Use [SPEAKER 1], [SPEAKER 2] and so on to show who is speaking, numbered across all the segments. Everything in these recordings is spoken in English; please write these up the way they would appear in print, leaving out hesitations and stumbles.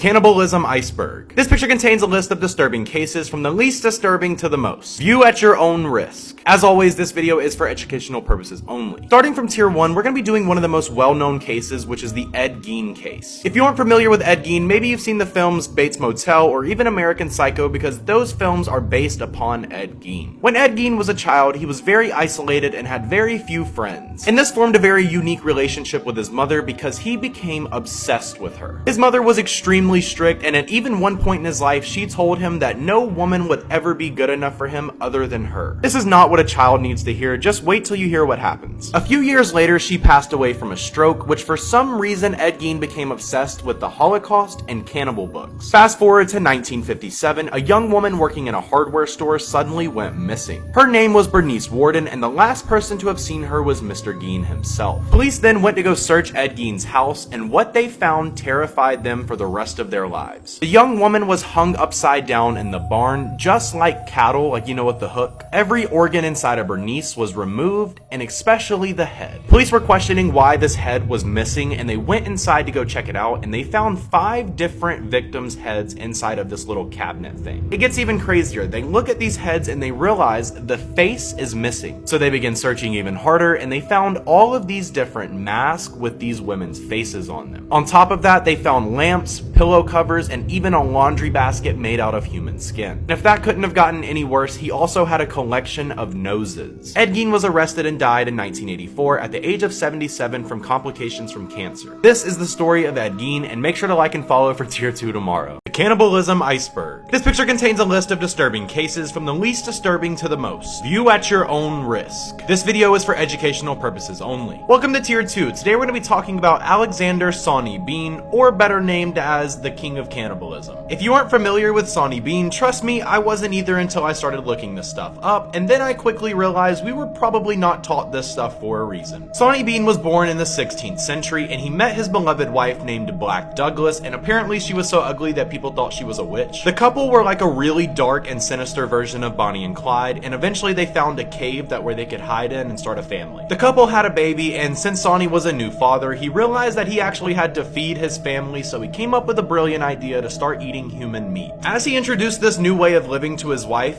[SPEAKER 1] Cannibalism iceberg. This picture contains a list of disturbing cases from the least disturbing to the most. View at your own risk. As always, this video is for educational purposes only. Starting from tier 1, we're going to be doing one of the most well-known cases, which is the Ed Gein case. If you aren't familiar with Ed Gein, maybe you've seen the films Bates Motel or even American Psycho, because those films are based upon Ed Gein. When Ed Gein was a child, he was very isolated and had very few friends. And this formed a very unique relationship with his mother because he became obsessed with her. His mother was extremely strict, and at even one point in his life, she told him that no woman would ever be good enough for him other than her. This is not what a child needs to hear, just wait till you hear what happens. A few years later, she passed away from a stroke, which for some reason Ed Gein became obsessed with the Holocaust and cannibal books. Fast forward to 1957, a young woman working in a hardware store suddenly went missing. Her name was Bernice Worden, and the last person to have seen her was Mr. Gein himself. Police then went to go search Ed Gein's house, and what they found terrified them for the rest of their lives. The young woman was hung upside down in the barn, just like cattle, like you know, with the hook. Every organ inside of Bernice was removed, and especially the head. Police were questioning why this head was missing, and they went inside to go check it out, and they found 5 different victims' heads inside of this little cabinet thing. It gets even crazier. They look at these heads and they realize the face is missing. So they begin searching even harder, and they found all of these different masks with these women's faces on them. On top of that, they found lamps, pillow covers, and even a laundry basket made out of human skin. And if that couldn't have gotten any worse, he also had a collection of noses. Ed Gein was arrested and died in 1984 at the age of 77 from complications from cancer. This is the story of Ed Gein, and make sure to like and follow for tier 2 tomorrow. The Cannibalism iceberg. This picture contains a list of disturbing cases from the least disturbing to the most. View at your own risk. This video is for educational purposes only. Welcome to tier 2. Today we're going to be talking about Alexander Sawney Bean, or better named as the King of Cannibalism. If you aren't familiar with Sawney Bean, trust me, I wasn't either until I started looking this stuff up, and then I quickly realized we were probably not taught this stuff for a reason. Sawney Bean was born in the 16th century, and he met his beloved wife named Black Douglas, and apparently she was so ugly that people thought she was a witch. The couple were like a really dark and sinister version of Bonnie and Clyde, and eventually they found a cave where they could hide in and start a family. The couple had a baby, and since Sawney was a new father, he realized that he actually had to feed his family, so he came up with a brilliant idea to start eating human meat. As he introduced this new way of living to his wife,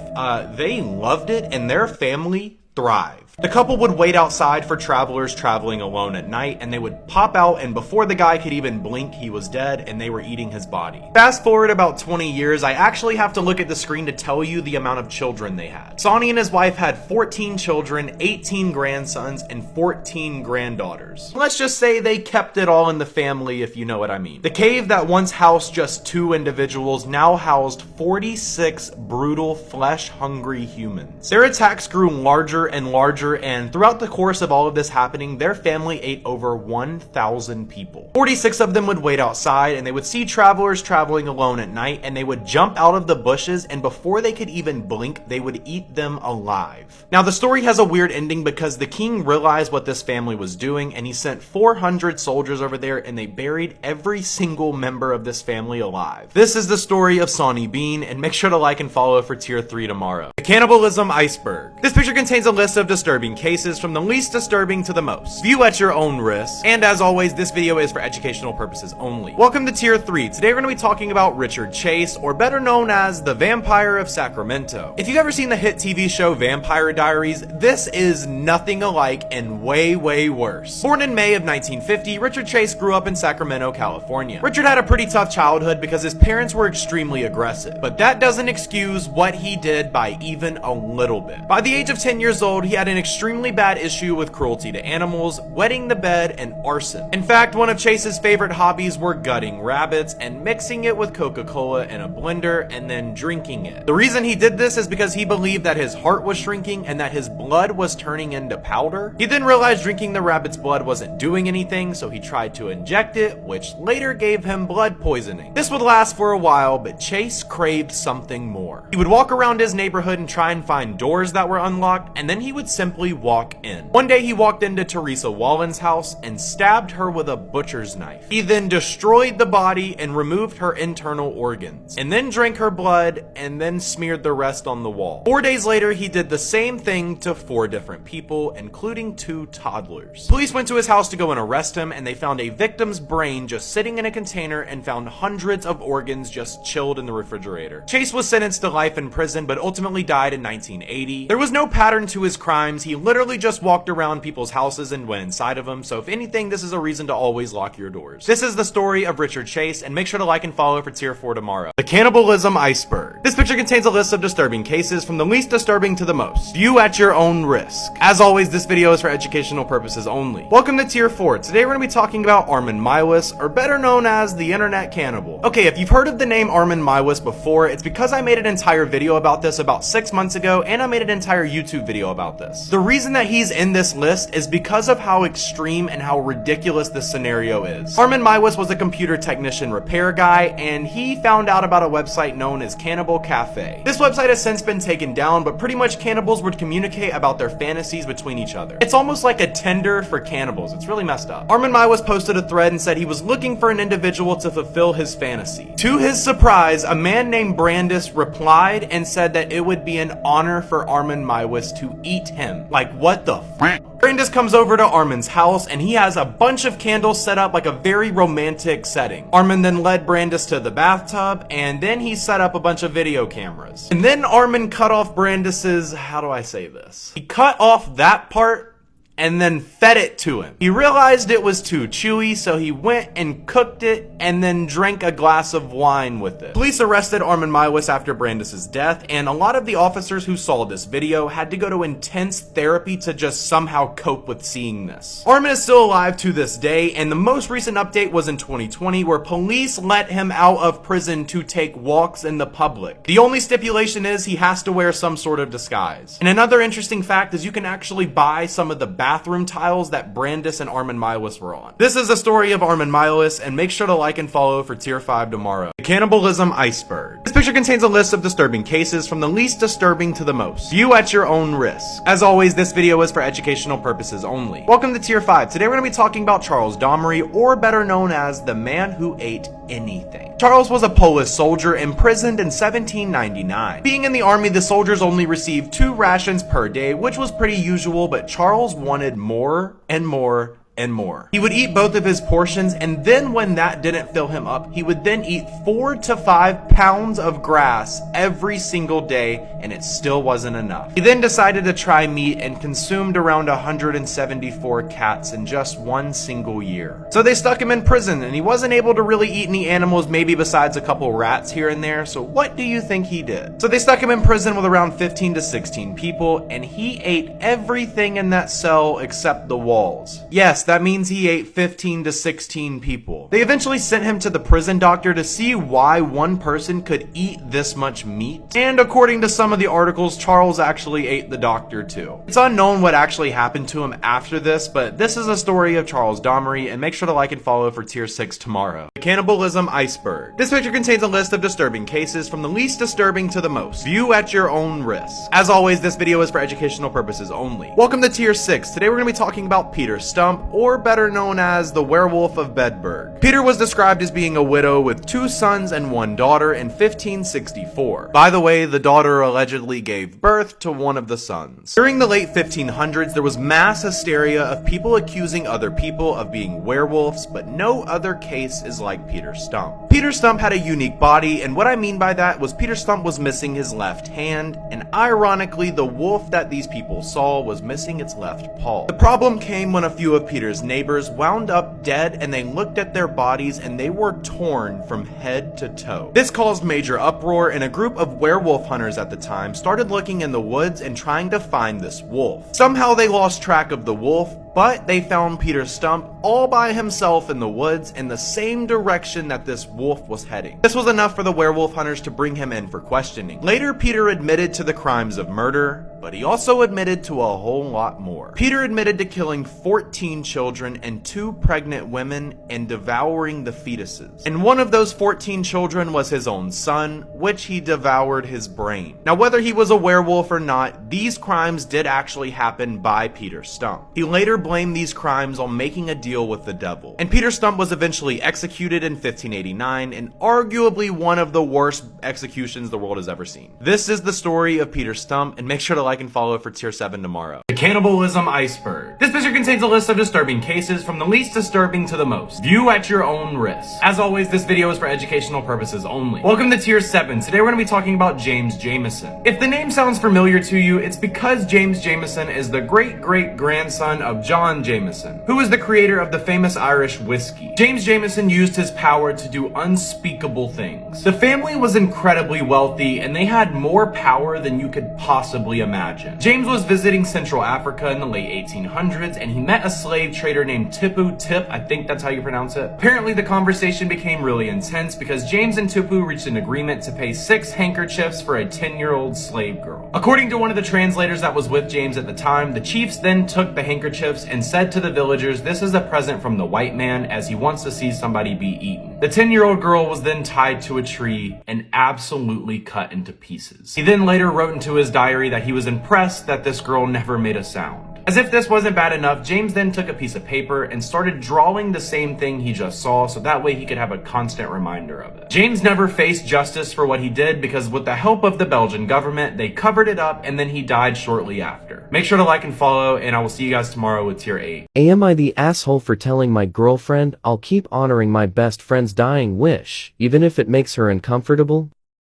[SPEAKER 1] they loved it, and their family thrived. The couple would wait outside for travelers traveling alone at night, and they would pop out, and before the guy could even blink, he was dead and they were eating his body. Fast forward about 20 years, I actually have to look at the screen to tell you the amount of children they had. Sawney and his wife had 14 children, 18 grandsons, and 14 granddaughters. Let's just say they kept it all in the family, if you know what I mean. The cave that once housed just 2 individuals now housed 46 brutal, flesh-hungry humans. Their attacks grew larger and larger, and throughout the course of all of this happening, their family ate over 1,000 people. 46 of them would wait outside, and they would see travelers traveling alone at night, and they would jump out of the bushes, and before they could even blink, they would eat them alive. Now, the story has a weird ending because the king realized what this family was doing, and he sent 400 soldiers over there, and they buried every single member of this family alive. This is the story of Sawney Bean, and make sure to like and follow for tier 3 tomorrow. The Cannibalism iceberg. This picture contains a list of disturbing cases from the least disturbing to the most. View at your own risk. And as always, this video is for educational purposes only. Welcome to tier 3. Today we're going to be talking about Richard Chase, or better known as the Vampire of Sacramento. If you've ever seen the hit TV show Vampire Diaries, this is nothing alike and way, way worse. Born in May of 1950, Richard Chase grew up in Sacramento, California. Richard had a pretty tough childhood because his parents were extremely aggressive, but that doesn't excuse what he did by even a little bit. By the age of 10 years old, he had an extremely bad issue with cruelty to animals, wetting the bed, and arson. In fact, one of Chase's favorite hobbies were gutting rabbits and mixing it with Coca-Cola in a blender and then drinking it. The reason he did this is because he believed that his heart was shrinking and that his blood was turning into powder. He then realized drinking the rabbit's blood wasn't doing anything, so he tried to inject it, which later gave him blood poisoning. This would last for a while, but Chase craved something more. He would walk around his neighborhood and try and find doors that were unlocked, and then he would simply walk in. One day he walked into Teresa Wallen's house and stabbed her with a butcher's knife. He then destroyed the body and removed her internal organs, and then drank her blood and then smeared the rest on the wall. 4 days later, he did the same thing to to 4 different people, including 2 toddlers. Police went to his house to go and arrest him, and they found a victim's brain just sitting in a container and found hundreds of organs just chilled in the refrigerator. Chase was sentenced to life in prison, but ultimately died in 1980. There was no pattern to his crimes. He literally just walked around people's houses and went inside of them, so if anything, this is a reason to always lock your doors. This is the story of Richard Chase, and make sure to like and follow for tier 4 tomorrow. The cannibalism iceberg. This picture contains a list of disturbing cases from the least disturbing to the most. View at your own risk. As always, this video is for educational purposes only. Welcome to tier 4. Today we're going to be talking about Armin Meiwes, or better known as the internet cannibal. Okay, if you've heard of the name Armin Meiwes before, it's because I made an entire video about this about 6 months ago, and I made an entire YouTube video about this. The reason that he's in this list is because of how extreme and how ridiculous this scenario is. Armin Meiwes was a computer technician repair guy, and he found out about a website known as Cannibal Cafe. This website has since been taken down, but pretty much cannibals would communicate about their fantasies between each other. It's almost like a Tinder for cannibals. It's really messed up. Armin Meiwes posted a thread and said he was looking for an individual to fulfill his fantasy. To his surprise, a man named Brandis replied and said that it would be an honor for Armin Meiwes to eat him. Like, what the f***? Brandis comes over to Armin's house and he has a bunch of candles set up like a very romantic setting. Armin then led Brandis to the bathtub, and then he set up a bunch of video cameras. And then Armin cut off Brandis's, how do I say this? He cut off that part and then fed it to him. He realized it was too chewy, so he went and cooked it and then drank a glass of wine with it. Police arrested Armin Meiwes after Brandis's death, and a lot of the officers who saw this video had to go to intense therapy to just somehow cope with seeing this. Armin is still alive to this day, and the most recent update was in 2020, where police let him out of prison to take walks in the public. The only stipulation is he has to wear some sort of disguise. And another interesting fact is you can actually buy some of the bathroom tiles that Brandis and Armin Meiwes were on. This is the story of Armin Meiwes, and make sure to like and follow for tier 5 tomorrow. The cannibalism iceberg. This picture contains a list of disturbing cases from the least disturbing to the most. View at your own risk. As always, this video is for educational purposes only. Welcome to tier 5. Today we're going to be talking about Charles Domery, or better known as the man who ate anything. Charles was a Polish soldier imprisoned in 1799. Being in the army, the soldiers only received 2 rations per day, which was pretty usual, but Charles wanted more and more and more. He would eat both of his portions, and then when that didn't fill him up, he would then eat 4 to 5 pounds of grass every single day, and it still wasn't enough. He then decided to try meat and consumed around 174 cats in just one single year. So they stuck him in prison, and he wasn't able to really eat any animals, maybe besides a couple rats here and there. So what do you think he did? So they stuck him in prison with around 15 to 16 people, and he ate everything in that cell except the walls. Yes, that means he ate 15 to 16 people. They eventually sent him to the prison doctor to see why one person could eat this much meat. And according to some of the articles, Charles actually ate the doctor too. It's unknown what actually happened to him after this, but this is a story of Charles Domery, and make sure to like and follow for tier 6 tomorrow. The cannibalism iceberg. This picture contains a list of disturbing cases from the least disturbing to the most. View at your own risk. As always, this video is for educational purposes only. Welcome to tier 6. Today we're going to be talking about Peter Stump, or better known as the Werewolf of Bedburg. Peter was described as being a widow with 2 sons and 1 daughter in 1564. By the way, the daughter allegedly gave birth to one of the sons. During the late 1500s, there was mass hysteria of people accusing other people of being werewolves, but no other case is like Peter Stump. Peter Stump had a unique body, and what I mean by that was Peter Stump was missing his left hand, and ironically, the wolf that these people saw was missing its left paw. The problem came when a few of Peter's neighbors wound up dead, and they looked at their bodies and they were torn from head to toe. This caused major uproar, and a group of werewolf hunters at the time started looking in the woods and trying to find this wolf. Somehow they lost track of the wolf, but they found Peter Stump all by himself in the woods in the same direction that this wolf was heading. This was enough for the werewolf hunters to bring him in for questioning. Later, Peter admitted to the crimes of murder, but he also admitted to a whole lot more. Peter admitted to killing 14 children and 2 pregnant women and devouring the fetuses. And one of those 14 children was his own son, which he devoured his brain. Now, whether he was a werewolf or not, these crimes did actually happen by Peter Stump. He later blamed these crimes on making a deal with the devil. And Peter Stump was eventually executed in 1589, and arguably one of the worst executions the world has ever seen. This is the story of Peter Stump, and make sure to like and follow for Tier 7 tomorrow. The Cannibalism Iceberg. This picture contains a list of disturbing cases from the least disturbing to the most. View at your own risk. As always, this video is for educational purposes only. Welcome to Tier 7. Today we're going to be talking about James Jameson. If the name sounds familiar to you, it's because James Jameson is the great-great-grandson of John Jameson, who is the creator of the famous Irish whiskey. James Jameson used his power to do unspeakable things. The family was incredibly wealthy, and they had more power than you could possibly imagine. James was visiting Central Africa in the late 1800s, and he met a slave trader named Tipu Tip, I think that's how you pronounce it. Apparently, the conversation became really intense because James and Tipu reached an agreement to pay 6 handkerchiefs for a 10-year-old slave girl. According to one of the translators that was with James at the time, the chiefs then took the handkerchiefs and said to the villagers, "This is a present from the white man as he wants to see somebody be eaten." The 10-year-old girl was then tied to a tree and absolutely cut into pieces. He then later wrote into his diary that he was impressed that this girl never made a sound. As if this wasn't bad enough, James then took a piece of paper and started drawing the same thing he just saw so that way he could have a constant reminder of it. James never faced justice for what he did because with the help of the Belgian government, they covered it up and then he died shortly after. Make sure to like and follow, and I will see you guys tomorrow with Tier 8.
[SPEAKER 2] Am I the asshole for telling my girlfriend I'll keep honoring my best friend's dying wish, even if it makes her uncomfortable?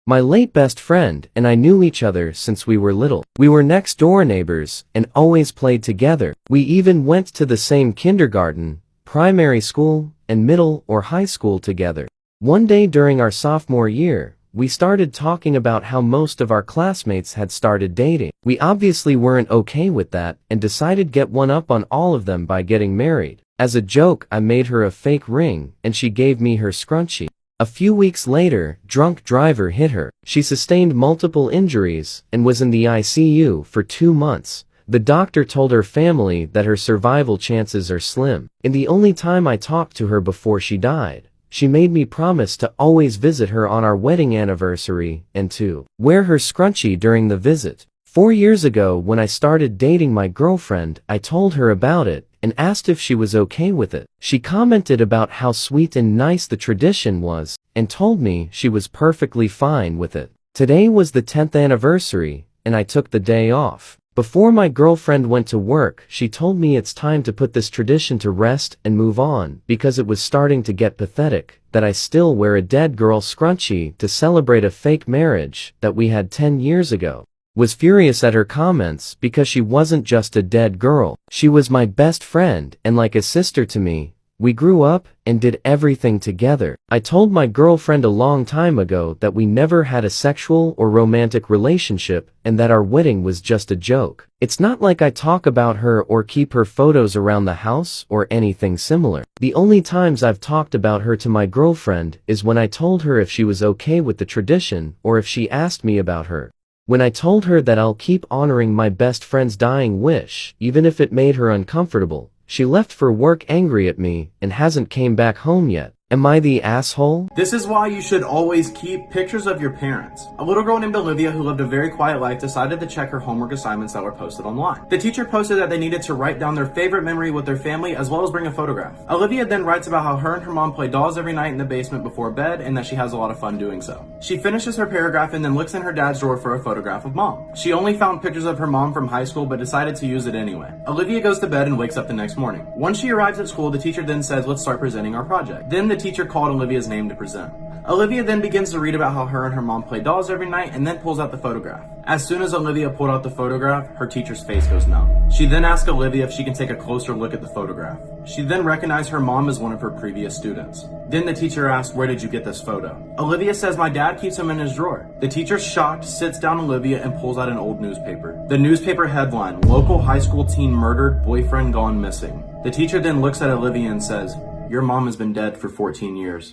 [SPEAKER 2] My late best friend and I knew each other since we were little. We were next door neighbors and always played together. We even went to the same kindergarten, primary school, and middle or high school together. One day during our sophomore year, we started talking about how most of our classmates had started dating. We obviously weren't okay with that and decided get one up on all of them by getting married. As a joke, I made her a fake ring and she gave me her scrunchie. A few weeks later, drunk driver hit her. She sustained multiple injuries and was in the ICU for 2 months. The doctor told her family that her survival chances are slim. In the only time I talked to her before she died, she made me promise to always visit her on our wedding anniversary and to wear her scrunchie during the visit. 4 years ago when I started dating my girlfriend, I told her about it and asked if she was okay with it. She commented about how sweet and nice the tradition was and told me she was perfectly fine with it. Today was the 10th anniversary and I took the day off. Before my girlfriend went to work, she told me it's time to put this tradition to rest and move on because it was starting to get pathetic that I still wear a dead girl scrunchie to celebrate a fake marriage that we had 10 years ago. Was furious at her comments because she wasn't just a dead girl. She was my best friend and like a sister to me. We grew up and did everything together. I told my girlfriend a long time ago that we never had a sexual or romantic relationship and that our wedding was just a joke. It's not like I talk about her or keep her photos around the house or anything similar. The only times I've talked about her to my girlfriend is when I told her if she was okay with the tradition or if she asked me about her. When I told her that I'll keep honoring my best friend's dying wish, even if it made her uncomfortable, she left for work angry at me and hasn't came back home yet. Am I the asshole?
[SPEAKER 1] This is why you should always keep pictures of your parents. A little girl named Olivia who lived a very quiet life decided to check her homework assignments that were posted online. The teacher posted that they needed to write down their favorite memory with their family as well as bring a photograph. Olivia then writes about how her and her mom play dolls every night in the basement before bed and that she has a lot of fun doing so. She finishes her paragraph and then looks in her dad's drawer for a photograph of mom. She only found pictures of her mom from high school but decided to use it anyway. Olivia goes to bed and wakes up the next morning. Once she arrives at school, the teacher then says, "Let's start presenting our project." Then the teacher called Olivia's name to present. Olivia then begins to read about how her and her mom play dolls every night and then pulls out the photograph. As soon as Olivia pulled out the photograph, her teacher's face goes numb. She then asks Olivia if she can take a closer look at the photograph. She then recognized her mom as one of her previous students. Then the teacher asks, "Where did you get this photo?" Olivia says, "My dad keeps them in his drawer." The teacher, shocked, sits down Olivia and pulls out an old newspaper. The newspaper headline, "Local high school teen murdered, boyfriend gone missing." The teacher then looks at Olivia and says, "Your mom has been dead for 14 years.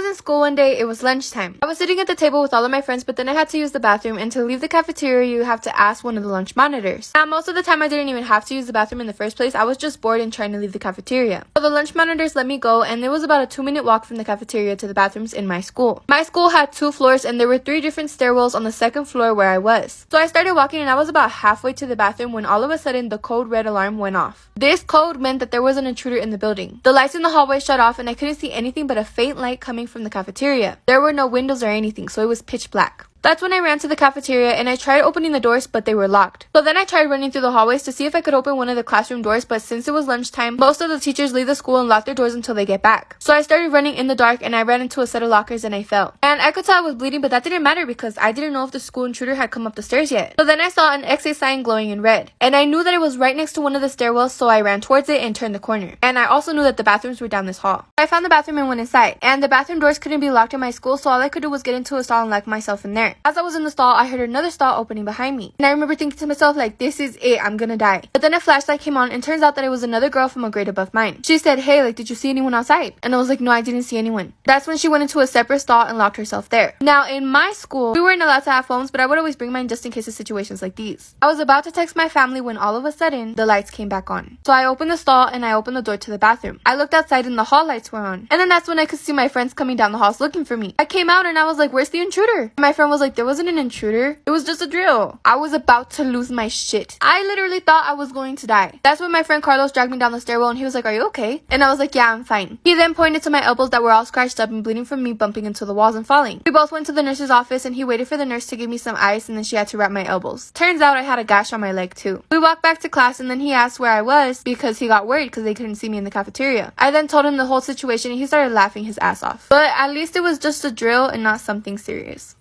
[SPEAKER 3] was in school one day, it was lunchtime. I was sitting at the table with all of my friends, but then I had to use the bathroom, and to leave the cafeteria, you have to ask one of the lunch monitors. Now, most of the time I didn't even have to use the bathroom in the first place. I was just bored and trying to leave the cafeteria. So the lunch monitors let me go, and it was about a 2-minute walk from the cafeteria to the bathrooms in my school. My school had 2 floors, and there were 3 different stairwells on the 2nd floor where I was. So I started walking, and I was about halfway to the bathroom when all of a sudden the code red alarm went off. This code meant that there was an intruder in the building. The lights in the hallway shut off, and I couldn't see anything but a faint light coming from the cafeteria. There were no windows or anything, so it was pitch black. That's when I ran to the cafeteria and I tried opening the doors, but they were locked. So then I tried running through the hallways to see if I could open one of the classroom doors, but since it was lunchtime, most of the teachers leave the school and lock their doors until they get back. So I started running in the dark and I ran into a set of lockers and I fell. And I could tell I was bleeding, but that didn't matter because I didn't know if the school intruder had come up the stairs yet. So then I saw an exit sign glowing in red. And I knew that it was right next to one of the stairwells, so I ran towards it and turned the corner. And I also knew that the bathrooms were down this hall. I found the bathroom and went inside. And the bathroom doors couldn't be locked in my school, so all I could do was get into a stall and lock myself in there. As I was in the stall, I heard another stall opening behind me. And I remember thinking to myself, like, this is it, I'm gonna die. But then a flashlight came on and turns out that it was another girl from a grade above mine. She said, hey, like, did you see anyone outside? And I was like, no, I didn't see anyone. That's when she went into a separate stall and locked herself there. Now, in my school, we weren't allowed to have phones, but I would always bring mine just in case of situations like these. I was about to text my family when all of a sudden, the lights came back on. So I opened the stall and I opened the door to the bathroom. I looked outside and the hall lights were on. And then that's when I could see my friends coming down the halls looking for me. I came out and I was like, where's the intruder? And my friend was like, there wasn't an intruder. It was just a drill. I was about to lose my shit. I literally thought I was going to die. That's when my friend Carlos dragged me down the stairwell and he was like, are you okay? And I was like, yeah, I'm fine. He then pointed to my elbows that were all scratched up and bleeding from me bumping into the walls and falling. We both went to the nurse's office and he waited for the nurse to give me some ice and then she had to wrap my elbows. Turns out I had a gash on my leg too. We walked back to class and then he asked where I was because he got worried because they couldn't see me in the cafeteria. I then told him the whole situation and he started laughing his ass off. But at least it was just a drill and not something serious.